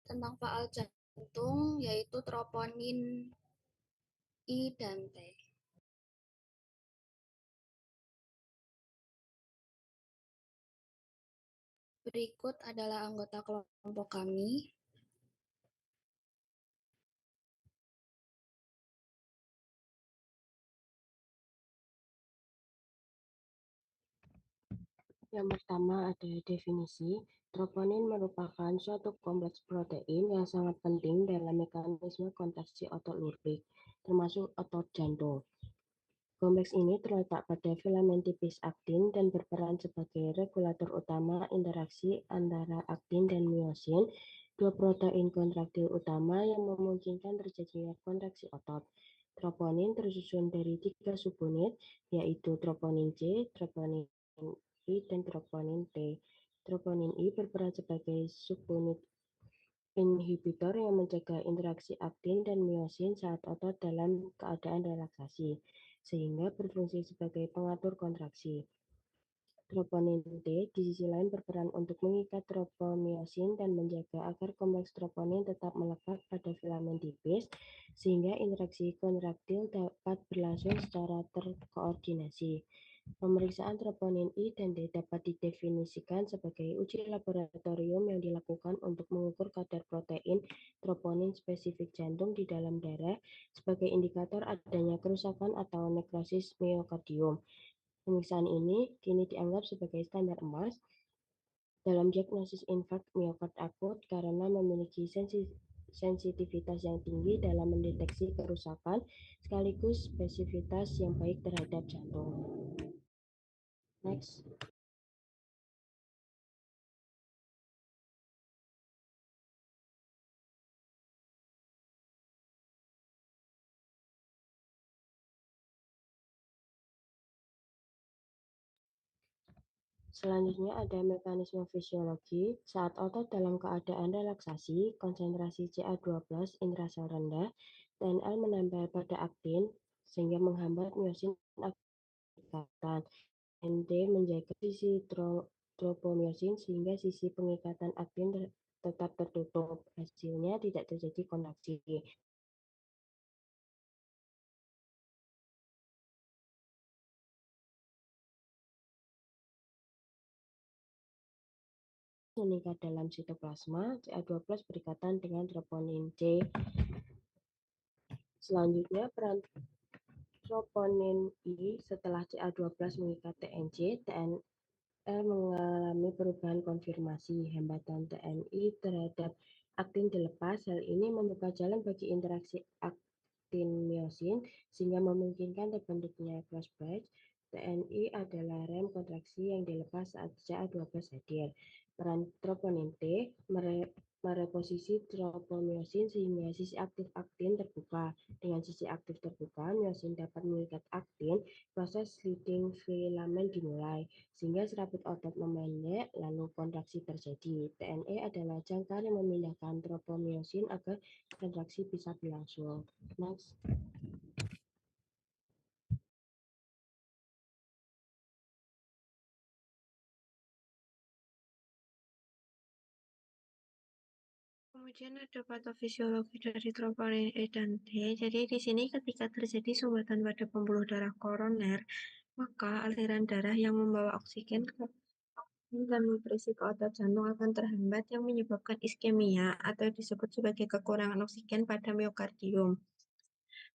tentang faal jantung, yaitu troponin I dan T. Berikut adalah anggota kelompok kami. Yang pertama ada definisi. Troponin merupakan suatu kompleks protein yang sangat penting dalam mekanisme kontraksi otot lurik, termasuk otot jantung. Kompleks ini terletak pada filamen tipis aktin dan berperan sebagai regulator utama interaksi antara aktin dan miosin, dua protein kontraktil utama yang memungkinkan terjadinya kontraksi otot. Troponin tersusun dari 3 subunit, yaitu troponin C, troponin I, dan troponin T. Troponin I berperan sebagai subunit inhibitor yang mencegah interaksi aktin dan miosin saat otot dalam keadaan relaksasi, sehingga berfungsi sebagai pengatur kontraksi. Troponin T di sisi lain berperan untuk mengikat tropomiosin dan menjaga agar kompleks troponin tetap melekat pada filamen tipis, sehingga interaksi kontraktil dapat berlangsung secara terkoordinasi. Pemeriksaan troponin I dan D dapat didefinisikan sebagai uji laboratorium yang dilakukan untuk mengukur kadar protein troponin spesifik jantung di dalam darah sebagai indikator adanya kerusakan atau nekrosis miokardium. Pemeriksaan ini kini dianggap sebagai standar emas dalam diagnosis infak miokard akut karena memiliki sensitivitas yang tinggi dalam mendeteksi kerusakan sekaligus spesifitas yang baik terhadap jantung. Next. Selanjutnya ada mekanisme fisiologi. Saat otot dalam keadaan relaksasi, konsentrasi Ca12 intrasel rendah, TNL menempel pada aktin sehingga menghambat miosin ikatan. NT menjaga sisi tropomiosin sehingga sisi pengikatan aktin tetap tertutup. Hasilnya tidak terjadi kontraksi. Meningkat dalam sitoplasma, Ca12 berikatan dengan troponin C. Selanjutnya, peran troponin I setelah Ca12 mengikat TNC, TNL mengalami perubahan konfirmasi. Hambatan TNI terhadap aktin dilepas. Hal ini membuka jalan bagi interaksi aktin miosin sehingga memungkinkan terbentuknya cross bridge. TNI adalah rem kontraksi yang dilepas saat Ca12 hadir. Peran troponin T mereposisi tropomiosin sehingga sisi aktif aktin terbuka. Dengan sisi aktif terbuka, miosin dapat mengikat aktin, proses sliding filamen dimulai, sehingga serabut otot memendek, lalu kontraksi terjadi. TNE adalah jangkar yang memindahkan tropomiosin agar kontraksi bisa berlangsung. Next. Kemudian ada patofisiologi dari troponin E dan D. Jadi di sini ketika terjadi sumbatan pada pembuluh darah koroner, maka aliran darah yang membawa oksigen ke dan nutrisi ke otot jantung akan terhambat yang menyebabkan iskemia atau disebut sebagai kekurangan oksigen pada miokardium.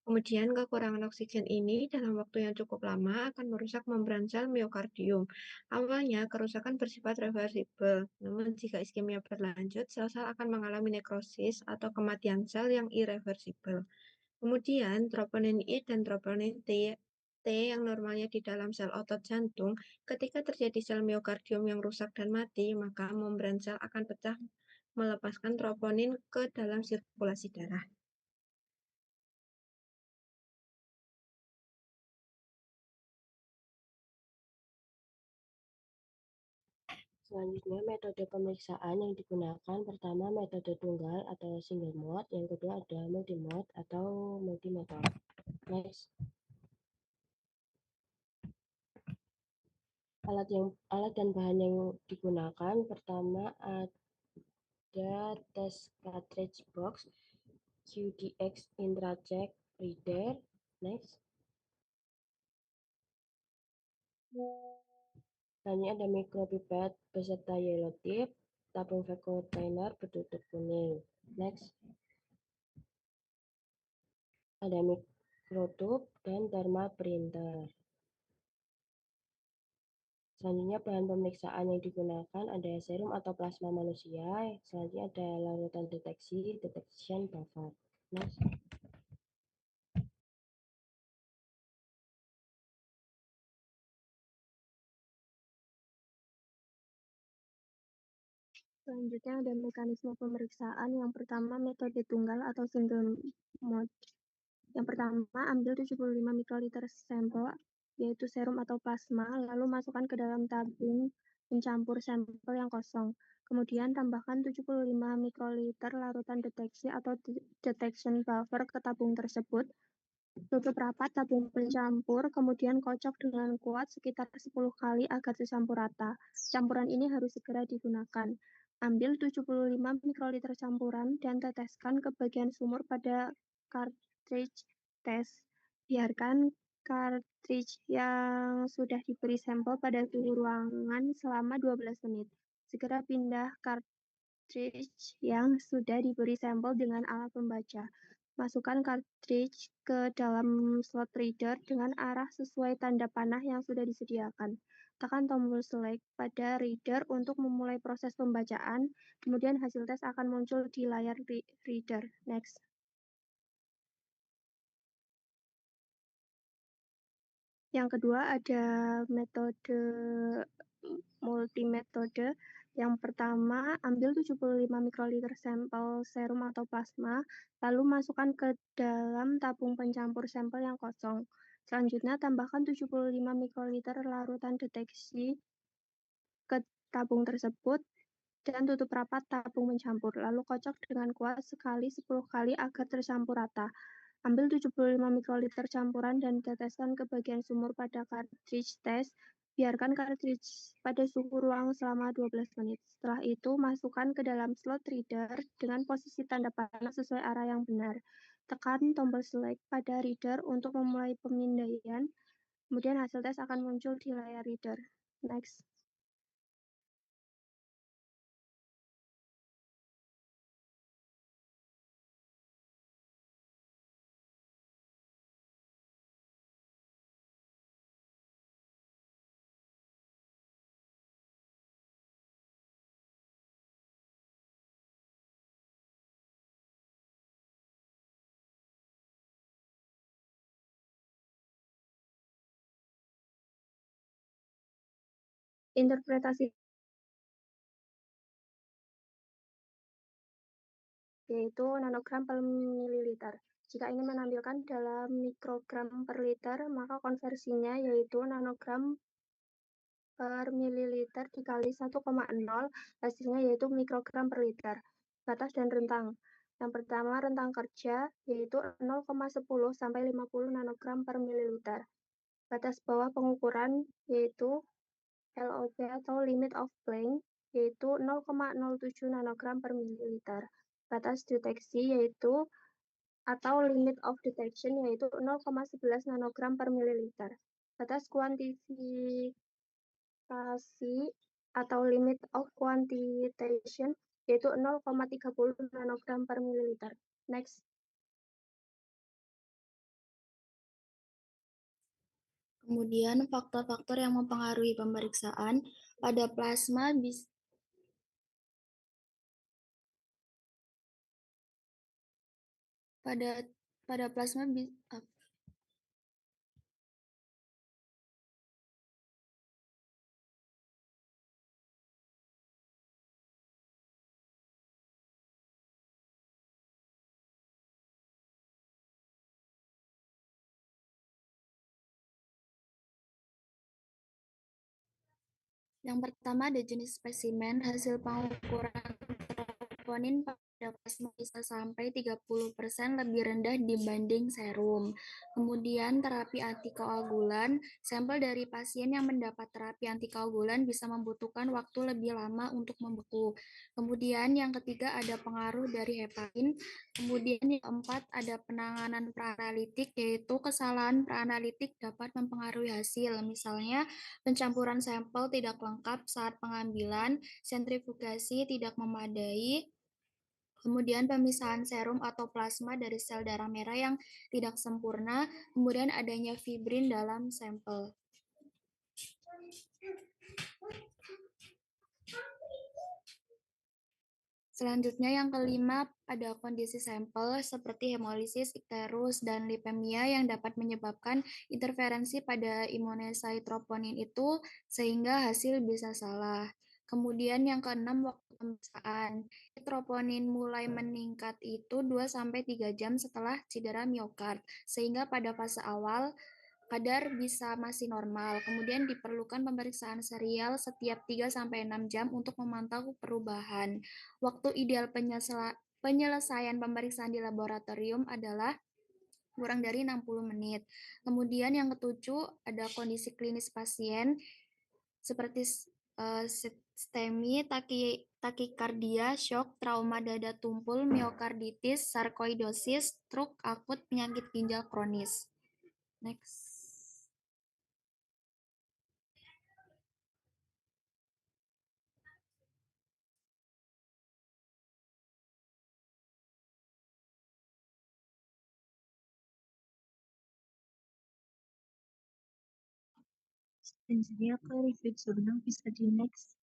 Kemudian kekurangan oksigen ini dalam waktu yang cukup lama akan merusak membran sel miokardium. Awalnya kerusakan bersifat reversibel, namun jika iskemia berlanjut, sel-sel akan mengalami nekrosis atau kematian sel yang irreversibel. Kemudian troponin I dan troponin T yang normalnya di dalam sel otot jantung, ketika terjadi sel miokardium yang rusak dan mati, maka membran sel akan pecah melepaskan troponin ke dalam sirkulasi darah. Selanjutnya, metode pemeriksaan yang digunakan pertama metode tunggal atau single mode, yang kedua ada multi mode atau multi method. Next. Alat dan bahan yang digunakan pertama ada tes cartridge box, QDX Intracheck Reader. Next. Selanjutnya ada micropipette beserta yellow tip, tabung vacuum cleaner bertutup kuning. Next. Ada mikrotube dan thermal printer. Selanjutnya bahan pemeriksaan yang digunakan ada serum atau plasma manusia. Selanjutnya ada larutan deteksi, detection buffer. Next. Selanjutnya ada mekanisme pemeriksaan. Yang pertama, metode tunggal atau single mode. Yang pertama, ambil 75 mikroliter sampel, yaitu serum atau plasma, lalu masukkan ke dalam tabung pencampur sampel yang kosong. Kemudian tambahkan 75 mikroliter larutan deteksi atau detection buffer ke tabung tersebut. Tutup rapat tabung pencampur, kemudian kocok dengan kuat sekitar 10 kali agar tercampur rata. Campuran ini harus segera digunakan. Ambil 75 mikroliter campuran dan teteskan ke bagian sumur pada cartridge test. Biarkan cartridge yang sudah diberi sampel pada suhu ruangan selama 12 menit. Segera pindah cartridge yang sudah diberi sampel dengan alat pembaca. Masukkan cartridge ke dalam slot reader dengan arah sesuai tanda panah yang sudah disediakan. Tekan tombol select pada reader untuk memulai proses pembacaan, kemudian hasil tes akan muncul di layar reader. Next. Yang kedua ada metode multimetode. Yang pertama, ambil 75 mikroliter sampel serum atau plasma, lalu masukkan ke dalam tabung pencampur sampel yang kosong. Selanjutnya, tambahkan 75 mikroliter larutan deteksi ke tabung tersebut dan tutup rapat tabung pencampur. Lalu kocok dengan kuat sekali 10 kali agar tercampur rata. Ambil 75 mikroliter campuran dan teteskan ke bagian sumur pada cartridge test. Biarkan cartridge pada suhu ruang selama 12 menit. Setelah itu, masukkan ke dalam slot reader dengan posisi tanda panah sesuai arah yang benar. Tekan tombol select pada reader untuk memulai pemindaian. Kemudian hasil tes akan muncul di layar reader. Next. Interpretasi yaitu nanogram per mililiter. Jika ingin menampilkan dalam mikrogram per liter, maka konversinya yaitu nanogram per mililiter dikali 1,0, hasilnya yaitu mikrogram per liter. Batas dan rentang. Yang pertama rentang kerja yaitu 0,10 sampai 50 nanogram per mililiter. Batas bawah pengukuran yaitu LOP atau limit of playing yaitu 0,07 nanogram per mililiter. Batas deteksi yaitu atau limit of detection yaitu 0,11 nanogram per mililiter. Batas kuantifikasi atau limit of quantitation yaitu 0,30 nanogram per mililiter. Next. Kemudian faktor-faktor yang mempengaruhi pemeriksaan pada plasma pada pada plasma yang pertama ada jenis spesimen, hasil pengukuran troponin plasma bisa sampai 30% lebih rendah dibanding serum. Kemudian terapi antikoagulan, sampel dari pasien yang mendapat terapi antikoagulan bisa membutuhkan waktu lebih lama untuk membeku. Kemudian yang ketiga ada pengaruh dari heparin. Kemudian yang keempat ada penanganan praanalitik, yaitu kesalahan praanalitik dapat mempengaruhi hasil. Misalnya pencampuran sampel tidak lengkap saat pengambilan, sentrifugasi tidak memadai, kemudian pemisahan serum atau plasma dari sel darah merah yang tidak sempurna, kemudian adanya fibrin dalam sampel. Selanjutnya yang kelima, ada kondisi sampel seperti hemolisis, ikterus, dan lipemia yang dapat menyebabkan interferensi pada imunocyte-troponin itu sehingga hasil bisa salah. Kemudian yang keenam, waktu pemeriksaan. Troponin mulai meningkat itu 2-3 jam setelah cedera miokard, sehingga pada fase awal kadar bisa masih normal. Kemudian diperlukan pemeriksaan serial setiap 3-6 jam untuk memantau perubahan. Waktu ideal penyelesaian pemeriksaan di laboratorium adalah kurang dari 60 menit. Kemudian yang ketujuh ada kondisi klinis pasien seperti STEMI, takikardia, shock, trauma dada tumpul, miokarditis, sarkoidosis, stroke akut, penyakit ginjal kronis. Next. Selanjutnya ke review jurnal bisa di next.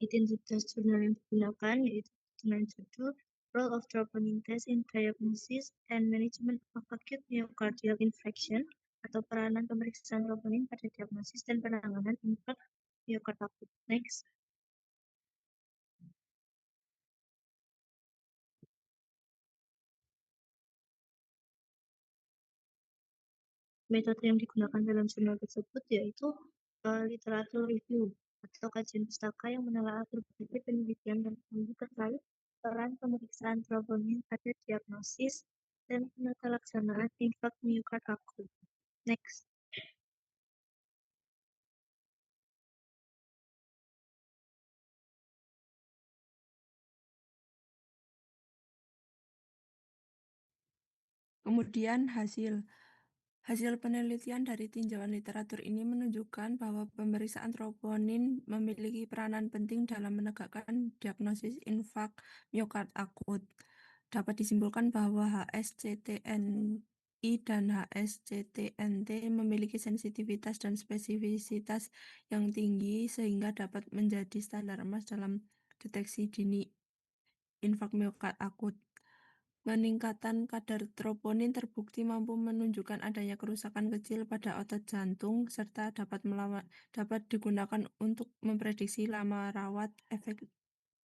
Identitas jurnal yang digunakan yaitu dengan judul Role of Troponin Test in Diagnosis and Management of Acute Myocardial Infarction atau peranan pemeriksaan troponin pada diagnosis dan penanganan infak miokard akut. Next. Metode yang digunakan dalam jurnal tersebut yaitu literatur review atau kajian pustaka yang menelaah berbagai penelitian dan studi terkait peran pemeriksaan troponin pada diagnosis dan penata laksanaan infak miokard akut. Next. Kemudian hasil penelitian dari tinjauan literatur ini menunjukkan bahwa pemeriksaan troponin memiliki peranan penting dalam menegakkan diagnosis infak miokard akut. Dapat disimpulkan bahwa HSCTNI dan HSCTNT memiliki sensitivitas dan spesifisitas yang tinggi sehingga dapat menjadi standar emas dalam deteksi dini infak miokard akut. Peningkatan kadar troponin terbukti mampu menunjukkan adanya kerusakan kecil pada otot jantung serta dapat digunakan untuk memprediksi lama rawat, efek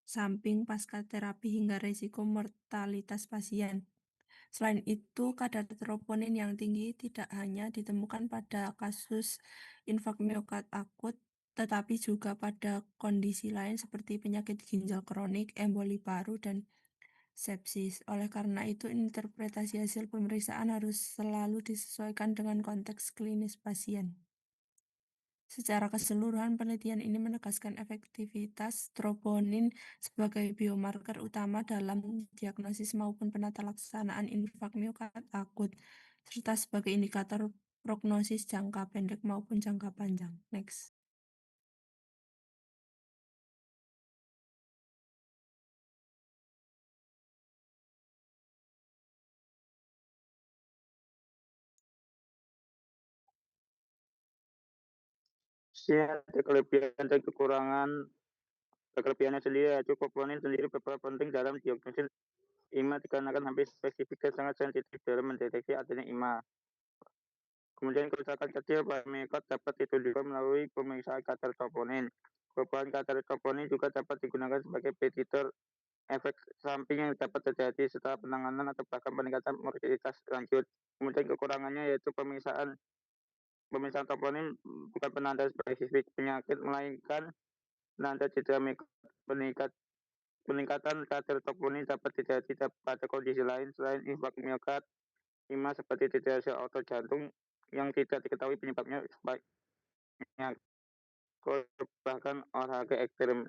samping pasca terapi hingga risiko mortalitas pasien. Selain itu, kadar troponin yang tinggi tidak hanya ditemukan pada kasus infak miokard akut, tetapi juga pada kondisi lain seperti penyakit ginjal kronik, emboli paru, dan sepsis. Oleh karena itu, interpretasi hasil pemeriksaan harus selalu disesuaikan dengan konteks klinis pasien. Secara keseluruhan, penelitian ini menegaskan efektivitas troponin sebagai biomarker utama dalam diagnosis maupun penata laksanaan infak miokard akut, serta sebagai indikator prognosis jangka pendek maupun jangka panjang. Next. Ada kelebihan dan kekurangan. Kelebihannya sendiri yaitu troponin sendiri berperan penting dalam diagnosis IMA dikarenakan hampir spesifik dan sangat sensitif dalam mendeteksi adanya IMA. Kemudian kerusakan kecil pada miokard dapat ditunjukkan melalui pemeriksaan kadar troponin. Perubahan kadar troponin juga dapat digunakan sebagai preditor efek samping yang dapat terjadi setelah penanganan atau bahkan peningkatan mortalitas lanjut. Kemudian kekurangannya yaitu pemeriksaan troponin bukan penanda spesifik penyakit, melainkan Lantas cedera peningkatan kadar troponin dapat terjadi pada kondisi lain selain infak miokard, seperti cedera sel otot jantung yang tidak diketahui penyebabnya, bahkan olahraga ekstrem.